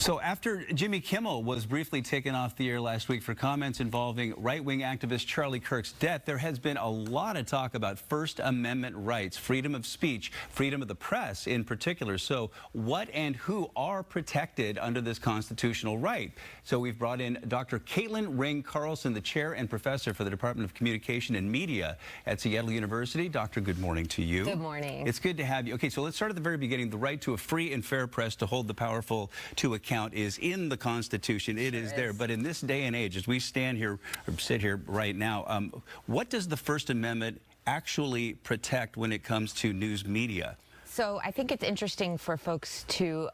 So after Jimmy Kimmel was briefly taken off the air last week for comments involving right-wing activist Charlie Kirk's death, there has been a lot of talk about First Amendment rights, freedom of speech, freedom of the press in particular. So what and who are protected under this constitutional right? So we've brought in Dr. Ring Carlson, the chair and professor for the Department of Communication and Media at Seattle University. Doctor, good morning to you. Good morning. It's good to have you. Okay, so let's start at the very beginning. The right to a free and fair press to hold the powerful to account is in the Constitution. It is there. But in this day and age, as we stand here, or sit here right now, what does the First Amendment actually protect when it comes to news media? So I think it's interesting for folks to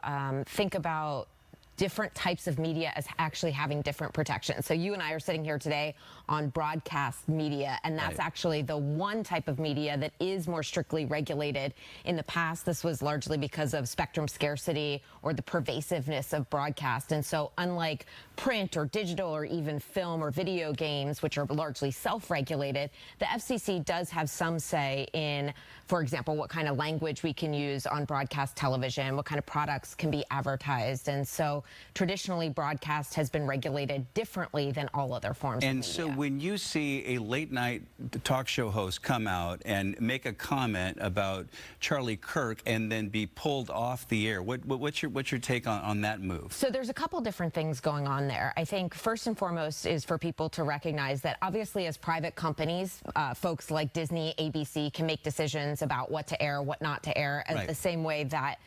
think about different types of media as actually having different protections. So you and I are sitting here today on broadcast media, and that's actually the one type of media that is more strictly regulated. In the past, this was largely because of spectrum scarcity or the pervasiveness of broadcast. And so unlike print or digital or even film or video games, which are largely self-regulated, the FCC does have some say in, for example, what kind of language we can use on broadcast television, what kind of products can be advertised. And so traditionally, broadcast has been regulated differently than all other forms of media. And so when you see a late-night talk show host come out and make a comment about Charlie Kirk and then be pulled off the air, what's your take on that move? So there's a couple different things going on there. I think first and foremost is for people to recognize that obviously as private companies, folks like Disney, ABC can make decisions about what to air, what not to air, the same way that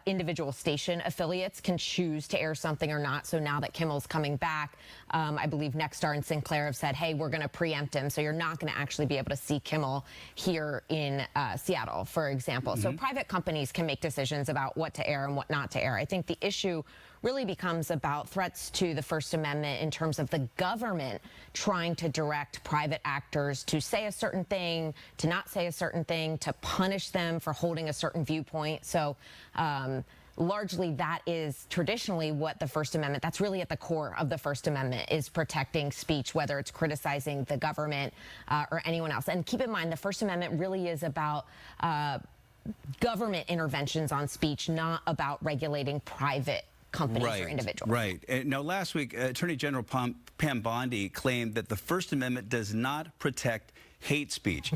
individual station affiliates can choose to air something or not. So now that Kimmel's coming back, I believe Nexstar and Sinclair have said, hey, we're going to preempt him, so you're not going to actually be able to see Kimmel here in Seattle, for example. So private companies can make decisions about what to air and what not to air. I think the issue really becomes about threats to the First Amendment in terms of the government trying to direct private actors to say a certain thing, to not say a certain thing, to punish them for holding a certain viewpoint. So largely that is traditionally what the First Amendment, that's really at the core of the First Amendment, is protecting speech, whether it's criticizing the government or anyone else. And keep in mind, the First Amendment really is about government interventions on speech, not about regulating private companies or individuals. Right. Now, last week, Attorney General Pam Bondi claimed that the First Amendment does not protect hate speech.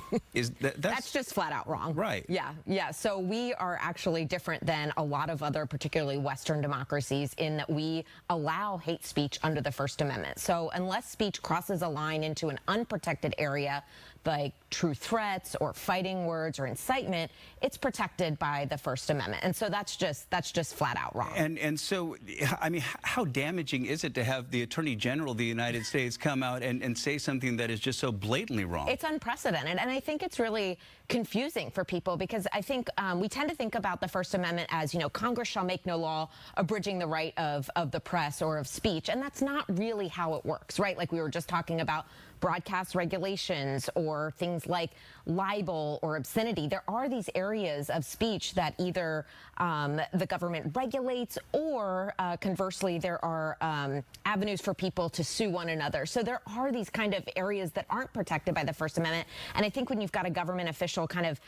That's just flat out wrong. Right. Yeah. So we are actually different than a lot of other, particularly Western democracies, in that we allow hate speech under the First Amendment. So unless speech crosses a line into an unprotected area, like true threats or fighting words or incitement, it's protected by the First Amendment. And so that's just flat out wrong. And so, I mean, how damaging is it to have the Attorney General of the United States come out and say something that is just so blatantly wrong? It's unprecedented, and I think it's really confusing for people because I think we tend to think about the First Amendment as, you know, Congress shall make no law abridging the right of the press or of speech, and that's not really how it works, right? Like we were just talking about broadcast regulations or things like libel or obscenity. There are these areas of speech that either the government regulates or conversely, there are avenues for people to sue one another. So there are these kind of areas that aren't protected by the First Amendment. And I think when you've got a government official kind of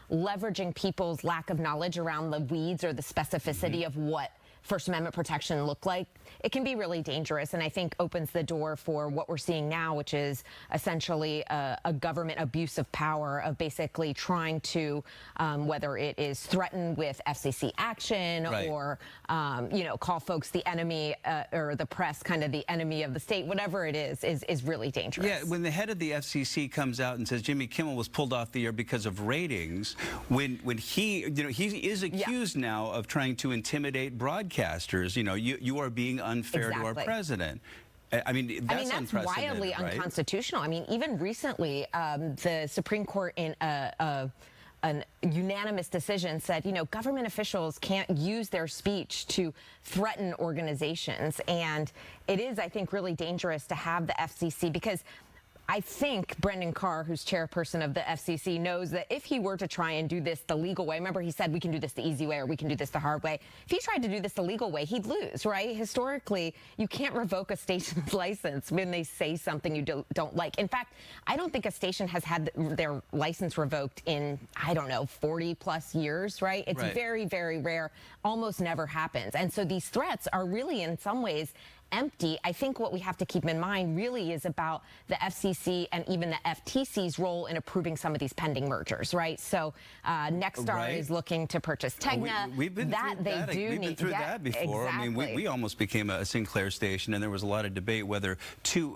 leveraging people's lack of knowledge around the weeds or the specificity of what First Amendment protection look like, it can be really dangerous, and I think opens the door for what we're seeing now, which is essentially a government abuse of power, of basically trying to, whether it is threaten with FCC action or, you know, call folks the enemy or the press kind of the enemy of the state, whatever it is really dangerous. Yeah, when the head of the FCC comes out and says Jimmy Kimmel was pulled off the air because of ratings, when he, you know, he is accused now of trying to intimidate broadcasters. You know, you are being unfair to our president. I mean, that's wildly unconstitutional. I mean, even recently, the Supreme Court in a unanimous decision said, you know, government officials can't use their speech to threaten organizations. And it is, I think, really dangerous to have the FCC because I think Brendan Carr, who's chairperson of the FCC, knows that if he were to try and do this the legal way, remember he said we can do this the easy way or we can do this the hard way. If he tried to do this the legal way, he'd lose, right? Historically, you can't revoke a station's license when they say something you don't like. In fact, I don't think a station has had their license revoked in, I don't know, 40 plus years, right? It's very, very rare, almost never happens. And so these threats are really in some ways empty. I think what we have to keep in mind really is about the FCC and even the FTC's role in approving some of these pending mergers, right? So Nexstar is looking to purchase Tegna. We've been through that before. Exactly. I mean, we almost became a Sinclair station, and there was a lot of debate whether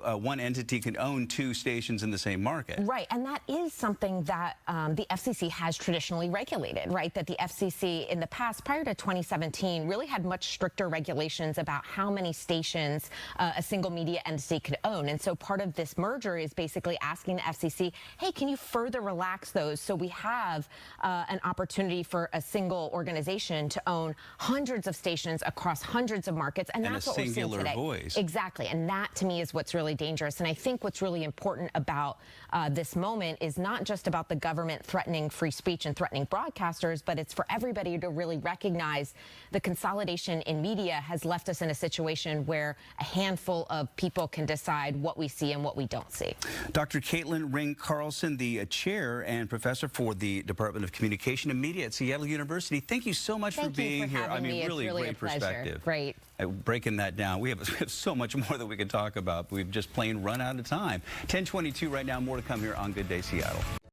one entity can own two stations in the same market. Right, and that is something that the FCC has traditionally regulated, right? That the FCC in the past, prior to 2017, really had much stricter regulations about how many stations a single media entity could own. And so part of this merger is basically asking the FCC, hey, can you further relax those so we have an opportunity for a single organization to own hundreds of stations across hundreds of markets? And that's what we're seeing today. Voice. Exactly. And that, to me, is what's really dangerous. And I think what's really important about this moment is not just about the government threatening free speech and threatening broadcasters, but it's for everybody to really recognize the consolidation in media has left us in a situation where a handful of people can decide what we see and what we don't see. Dr. Caitlin Ring Carlson, the chair and professor for the Department of Communication and Media at Seattle University. Thank you so much for being here. I mean, really great perspective. Great. Breaking that down. We have so much more that we could talk about. We've just plain run out of time. 10:22 right now. More to come here on Good Day Seattle.